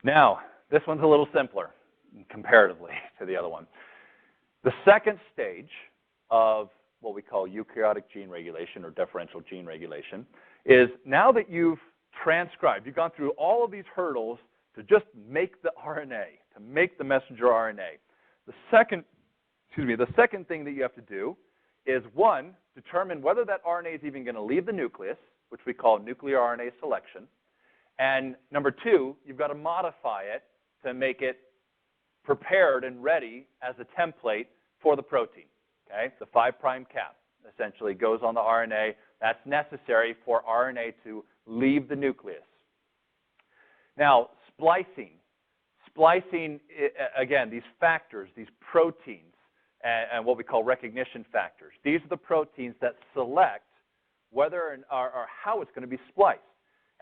Now, this one's a little simpler comparatively to the other one. The second stage of what we call eukaryotic gene regulation or differential gene regulation is now that you've transcribed, you've gone through all of these hurdles to just make the RNA, to make the messenger RNA. The second thing that you have to do is, one, determine whether that RNA is even going to leave the nucleus, which we call nuclear RNA selection. And number two, you've got to modify it to make it prepared and ready as a template for the protein. Okay? The 5' cap essentially goes on the RNA. That's necessary for RNA to leave the nucleus. Now, splicing. Splicing, again, these factors, these proteins, and what we call recognition factors. These are the proteins that select whether or how it's going to be spliced.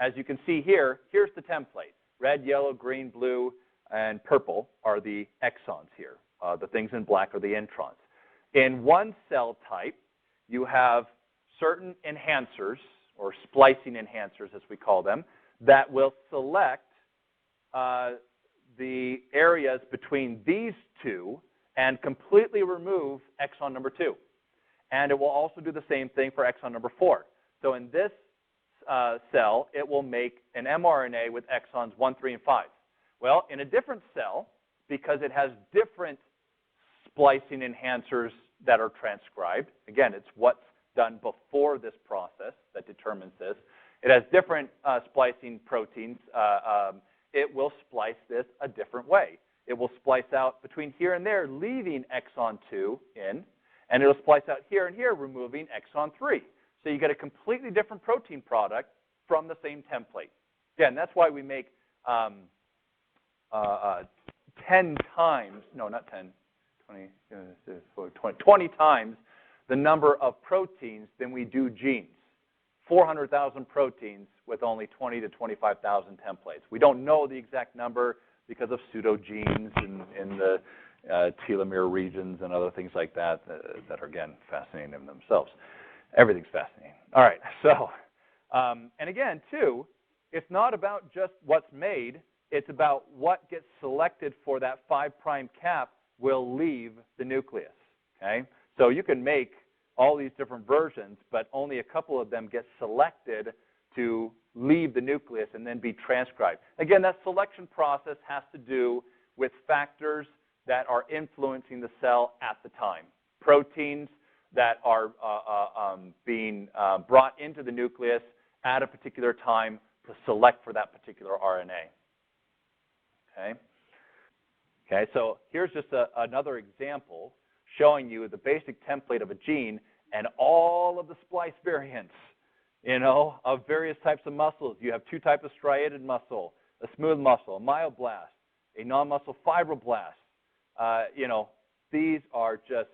As you can see here, here's the template. Red, yellow, green, blue, and purple are the exons here. The things in black are the introns. In one cell type, you have certain enhancers, or splicing enhancers as we call them, that will select the areas between these two and completely remove exon number 2. And it will also do the same thing for exon number 4. So in this cell, it will make an mRNA with exons 1, 3, and 5. Well, in a different cell, because it has different splicing enhancers that are transcribed, again, it's what's done before this process that determines this. It has different splicing proteins. It will splice this a different way. It will splice out between here and there, leaving exon 2 in, and it'll splice out here and here, removing exon 3. So you get a completely different protein product from the same template. Again, that's why we make 10 times, no, not 10, 20 times the number of proteins than we do genes. 400,000 proteins with only 20 to 25,000 templates. We don't know the exact number because of pseudogenes in the telomere regions and other things like that that are, again, fascinating in themselves. Everything's fascinating. All right, so, and again, too, it's not about just what's made. It's about what gets selected for that 5' cap will leave the nucleus, okay? So you can make all these different versions, but only a couple of them get selected to leave the nucleus and then be transcribed. Again, that selection process has to do with factors that are influencing the cell at the time. Proteins that are being brought into the nucleus at a particular time to select for that particular RNA. Okay? Okay, so here's just another example showing you the basic template of a gene and all of the splice variants, you know, of various types of muscles. You have 2 types of striated muscle, a smooth muscle, a myoblast, a non-muscle fibroblast. You know, these are just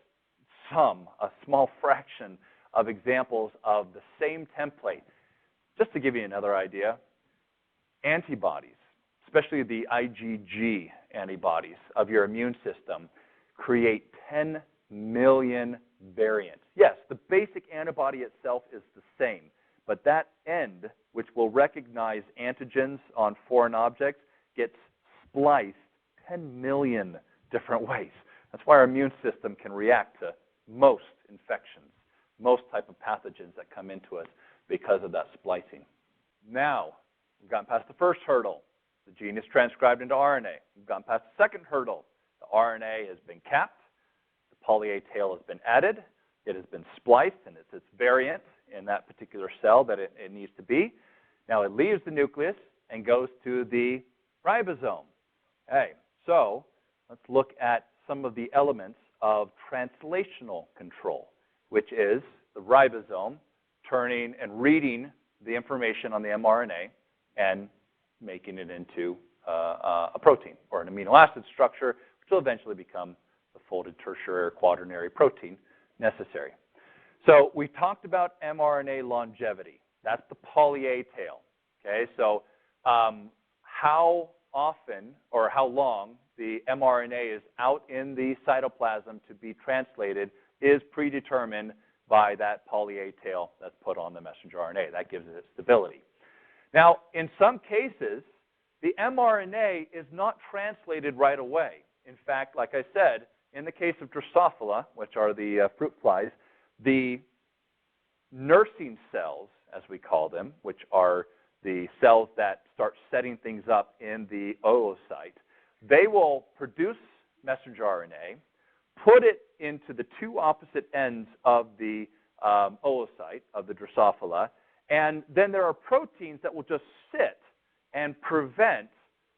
a small fraction of examples of the same template. Just to give you another idea, antibodies, especially the IgG antibodies of your immune system, create 10 million variants. Yes, the basic antibody itself is the same, but that end, which will recognize antigens on foreign objects, gets spliced 10 million different ways. That's why our immune system can react to most infections, most type of pathogens that come into us because of that splicing. Now, we've gotten past the first hurdle. The gene is transcribed into RNA. We've gone past the second hurdle. The RNA has been capped. The poly-A tail has been added. It has been spliced, and it's its variant in that particular cell that it needs to be. Now it leaves the nucleus and goes to the ribosome. Okay, so let's look at some of the elements of translational control, which is the ribosome turning and reading the information on the mRNA and making it into a protein or an amino acid structure, which will eventually become the folded tertiary or quaternary protein necessary. So we talked about mRNA longevity. That's the poly-A tail. Okay, so how often or how long the mRNA is out in the cytoplasm to be translated is predetermined by that poly-A tail that's put on the messenger RNA. That gives it its stability. Now, in some cases, the mRNA is not translated right away. In fact, like I said, in the case of Drosophila, which are the fruit flies, the nursing cells, as we call them, which are the cells that start setting things up in the oocyte, they will produce messenger RNA, put it into the two opposite ends of the oocyte, of the Drosophila, and then there are proteins that will just sit and prevent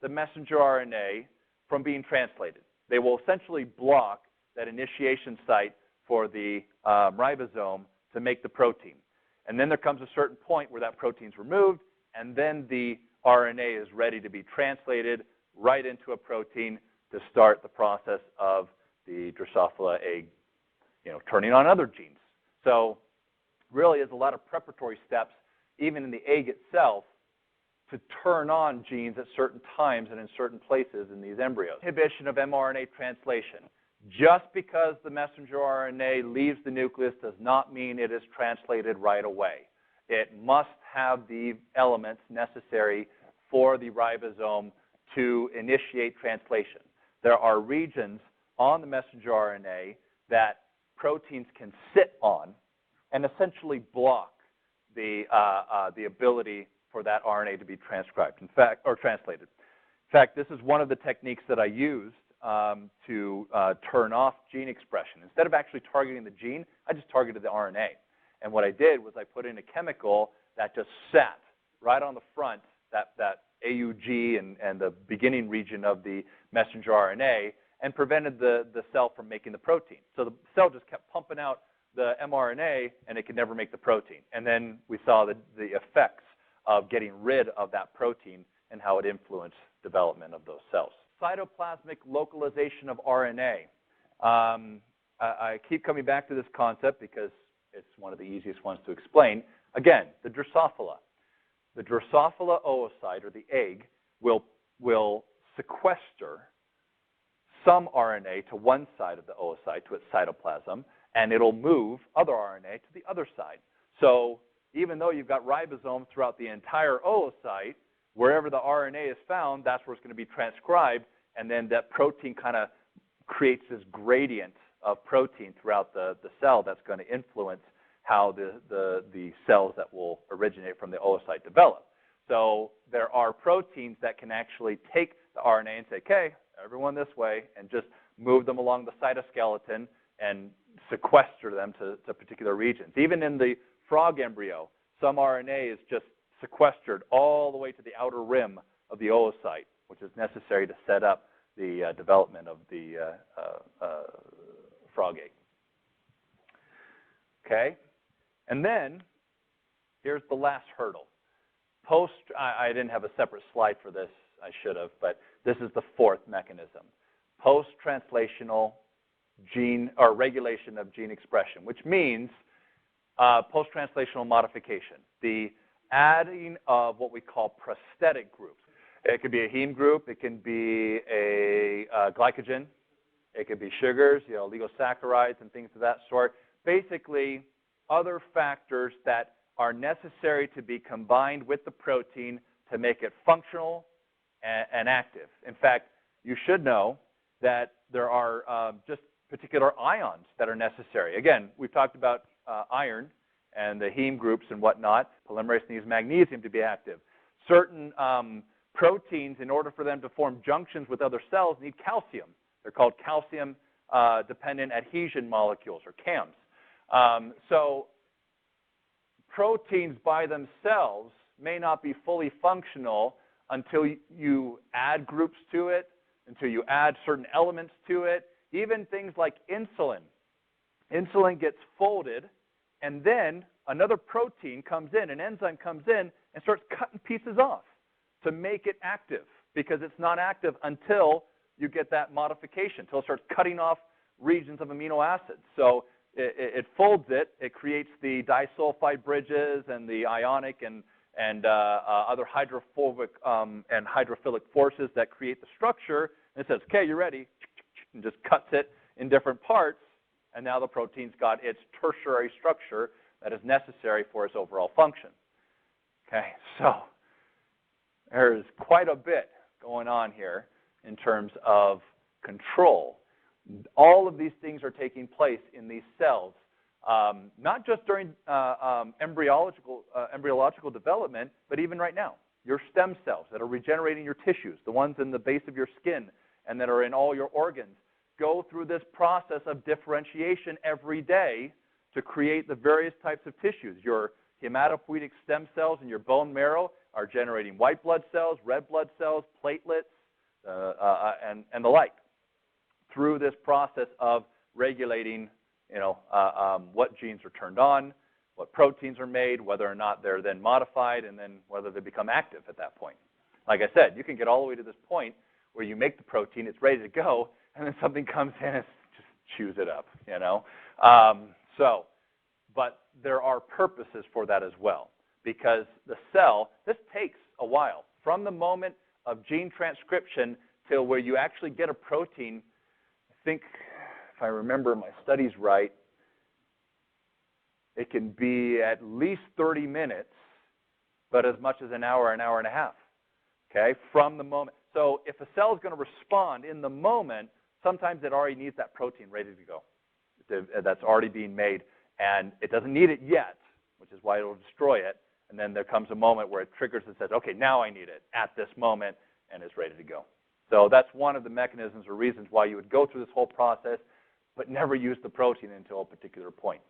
the messenger RNA from being translated. They will essentially block that initiation site for the ribosome to make the protein. And then there comes a certain point where that protein is removed, and then the RNA is ready to be translated right into a protein to start the process of the Drosophila egg, turning on other genes. So really, there's a lot of preparatory steps, even in the egg itself, to turn on genes at certain times and in certain places in these embryos. Inhibition of mRNA translation. Just because the messenger RNA leaves the nucleus does not mean it is translated right away. It must have the elements necessary for the ribosome to initiate translation. There are regions on the messenger RNA that proteins can sit on and essentially block the ability for that RNA to be transcribed, in fact, or translated. In fact, this is one of the techniques that I used to turn off gene expression. Instead of actually targeting the gene, I just targeted the RNA. And what I did was I put in a chemical that just sat right on the front, that AUG and the beginning region of the messenger RNA, and prevented the cell from making the protein. So the cell just kept pumping out the mRNA, and it could never make the protein. And then we saw the effects of getting rid of that protein and how it influenced development of those cells. Cytoplasmic localization of RNA. I keep coming back to this concept because it's one of the easiest ones to explain. Again, the Drosophila. The Drosophila oocyte, or the egg, will sequester some RNA to one side of the oocyte, to its cytoplasm, and it'll move other RNA to the other side. So even though you've got ribosomes throughout the entire oocyte, wherever the RNA is found, that's where it's going to be transcribed, and then that protein kind of creates this gradient of protein throughout the cell that's going to influence how the cells that will originate from the oocyte develop. So there are proteins that can actually take the RNA and say, okay, everyone this way, and just move them along the cytoskeleton and sequester them to particular regions. Even in the frog embryo, some RNA is just sequestered all the way to the outer rim of the oocyte, which is necessary to set up the development of the frog egg. Okay? And then, here's the last hurdle. I didn't have a separate slide for this, I should have, but this is the fourth mechanism. Post-translational gene, or regulation of gene expression, which means post-translational modification, the adding of what we call prosthetic groups. It could be a heme group, it can be a glycogen, it could be sugars, oligosaccharides and things of that sort. Basically, other factors that are necessary to be combined with the protein to make it functional and active. In fact, you should know that there are just particular ions that are necessary. Again, we've talked about iron and the heme groups and whatnot. Polymerase needs magnesium to be active. Certain proteins, in order for them to form junctions with other cells, need calcium. They're called calcium-dependent adhesion molecules, or CAMs. So proteins by themselves may not be fully functional until you add groups to it, until you add certain elements to it. Even things like insulin. Insulin gets folded, and then another protein comes in, an enzyme comes in, and starts cutting pieces off to make it active, because it's not active until you get that modification, until it starts cutting off regions of amino acids. So it folds it, it creates the disulfide bridges and the ionic and other hydrophobic and hydrophilic forces that create the structure, and it says, okay, you're ready, and just cuts it in different parts, and now the protein's got its tertiary structure that is necessary for its overall function. Okay, so There's quite a bit going on here in terms of control. All of these things are taking place in these cells, not just during embryological development, but even right now. Your stem cells that are regenerating your tissues, the ones in the base of your skin and that are in all your organs, go through this process of differentiation every day to create the various types of tissues. Your hematopoietic stem cells in your bone marrow are generating white blood cells, red blood cells, platelets, and the like, through this process of regulating, what genes are turned on, what proteins are made, whether or not they're then modified, and then whether they become active at that point. Like I said, you can get all the way to this point where you make the protein, it's ready to go, and then something comes in and just chews it up, But there are purposes for that as well, because the cell, this takes a while. From the moment of gene transcription till where you actually get a protein, I think, if I remember my studies right, it can be at least 30 minutes, but as much as an hour and a half, okay, from the moment. So if a cell is going to respond in the moment, sometimes it already needs that protein ready to go. That's already being made, and it doesn't need it yet, which is why it will destroy it. And then there comes a moment where it triggers and says, okay, now I need it at this moment, and it's ready to go. So that's one of the mechanisms or reasons why you would go through this whole process, but never use the protein until a particular point.